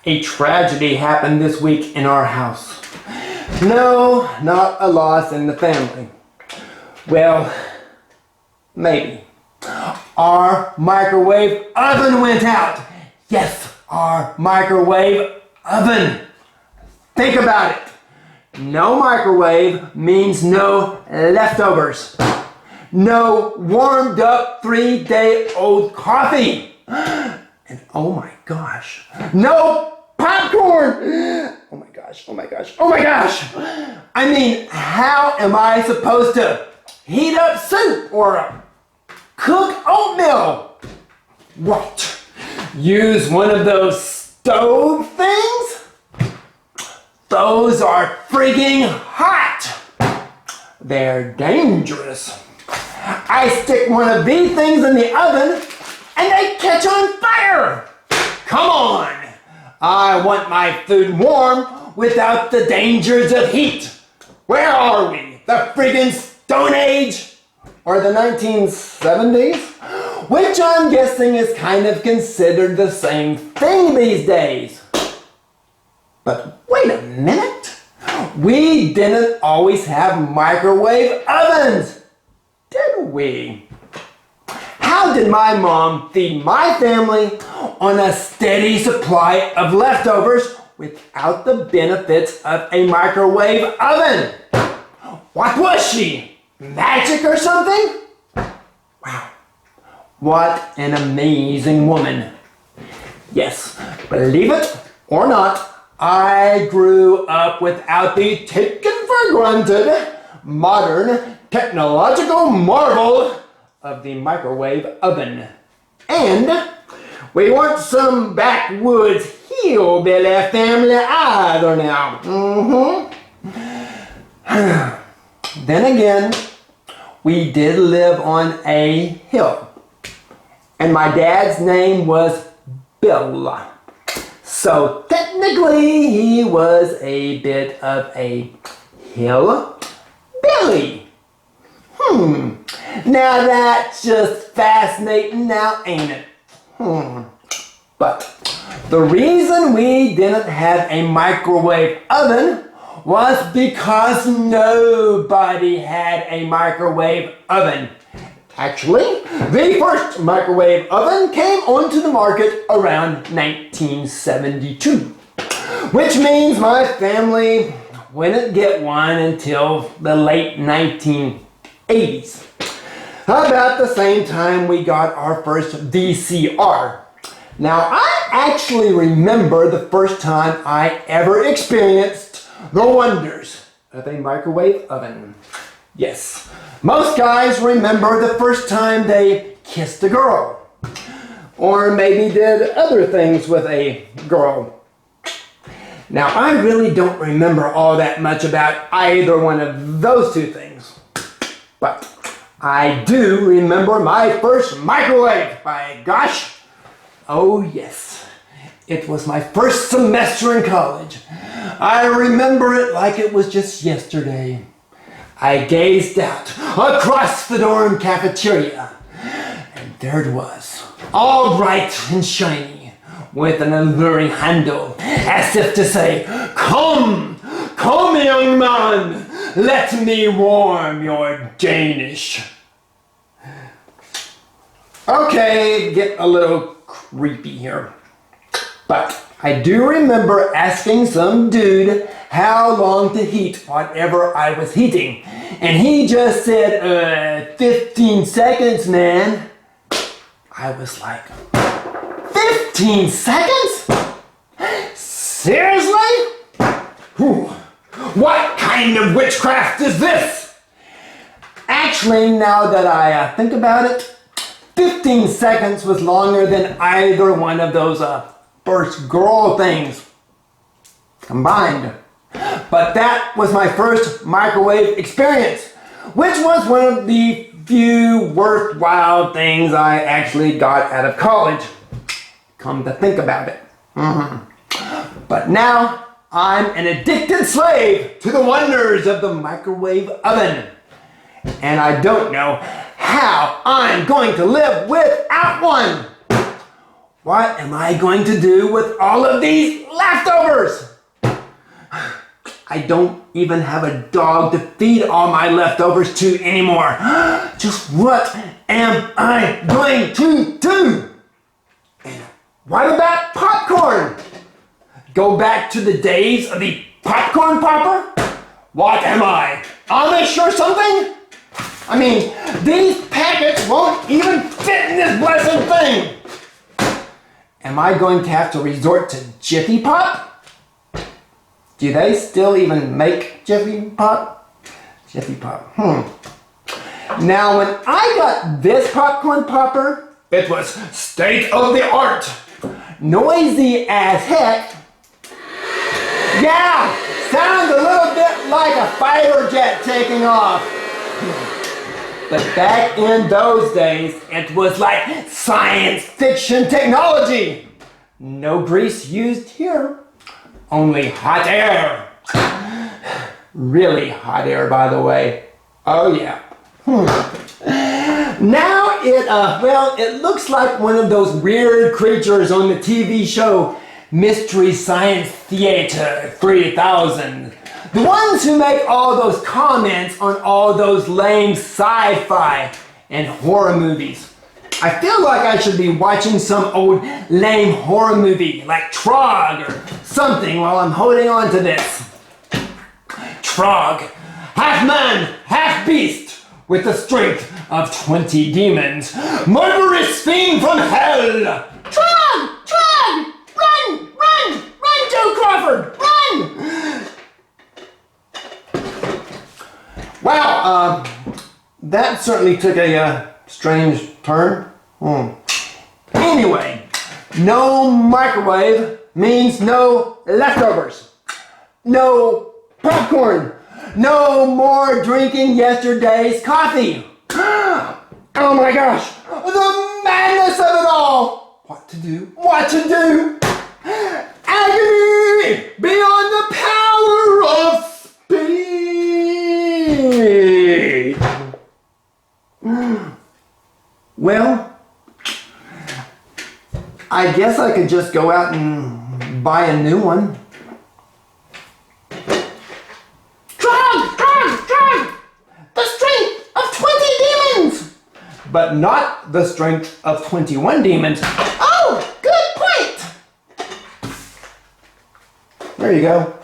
A tragedy happened this week in our house. No, not a loss in the family. Well, maybe. Our microwave oven went out. Yes, our microwave oven. Think about it. No microwave means no leftovers. No warmed up 3-day-old coffee. And oh my gosh, no popcorn! Oh my gosh, oh my gosh, oh my gosh! I mean, how am I supposed to heat up soup or cook oatmeal? What? Use one of those stove things? Those are freaking hot! They're dangerous. I stick one of these things in the oven and they catch on fire! Come on! I want my food warm without the dangers of heat. Where are we? The friggin' Stone Age? Or the 1970s? Which I'm guessing is kind of considered the same thing these days. But wait a minute. We didn't always have microwave ovens, did we? How did my mom feed my family on a steady supply of leftovers without the benefits of a microwave oven? What was she? Magic or something? Wow. What an amazing woman. Yes, believe it or not, I grew up without the taken for granted modern technological marvel of the microwave oven. And we weren't some backwoods hillbilly family either now. Then again, we did live on a hill. And my dad's name was Bill. So technically he was a bit of a hillbilly. Now that's just fascinating now, ain't it? But the reason we didn't have a microwave oven was because nobody had a microwave oven. Actually, the first microwave oven came onto the market around 1972, which means my family wouldn't get one until the late 1980s. About the same time we got our first VCR. Now, I actually remember the first time I ever experienced the wonders of a microwave oven. Yes, most guys remember the first time they kissed a girl, or maybe did other things with a girl. Now, I really don't remember all that much about either one of those two things, but I do remember my first microwave, by gosh. Oh yes, it was my first semester in college. I remember it like it was just yesterday. I gazed out across the dorm cafeteria, and there it was, all bright and shiny, with an alluring handle, as if to say, "Come, come, young man, let me warm your Danish." Okay, get a little creepy here. But I do remember asking some dude how long to heat whatever I was heating. And he just said, 15 seconds, man. I was like, 15 seconds? Seriously? Whew. What kind of witchcraft is this? Actually, now that I think about it, 15 seconds was longer than either one of those first girl things combined. But that was my first microwave experience, which was one of the few worthwhile things I actually got out of college. Come to think about it. But now I'm an addicted slave to the wonders of the microwave oven. And I don't know how I'm going to live without one. What am I going to do with all of these leftovers? I don't even have a dog to feed all my leftovers to anymore. Just what am I going to do? And what about popcorn? Go back to the days of the popcorn popper? What am I, Amish or something? I mean, these packets won't even fit in this blessed thing. Am I going to have to resort to Jiffy Pop? Do they still even make Jiffy Pop? Jiffy Pop, Now, when I got this popcorn popper, it was state of the art. Noisy as heck. Yeah, sounds a little bit like a fighter jet taking off. But back in those days, it was like science fiction technology. No grease used here, only hot air. Really hot air, by the way. Oh yeah. Now it looks like one of those weird creatures on the TV show Mystery Science Theater 3000. The ones who make all those comments on all those lame sci-fi and horror movies. I feel like I should be watching some old lame horror movie like Trog or something while I'm holding on to this. Trog, half man, half beast, with the strength of 20 demons. Murderous fiend from hell! Trog! Trog! Run! Run! Run, Joe Crawford! Run! Wow, that certainly took a strange turn. Anyway, no microwave means no leftovers. No popcorn. No more drinking yesterday's coffee. Oh my gosh, the madness of it all. What to do? What to do? Agony beyond the power of speed. Well, I guess I could just go out and buy a new one. Drug! The strength of 20 demons! But not the strength of 21 demons. Oh, good point! There you go.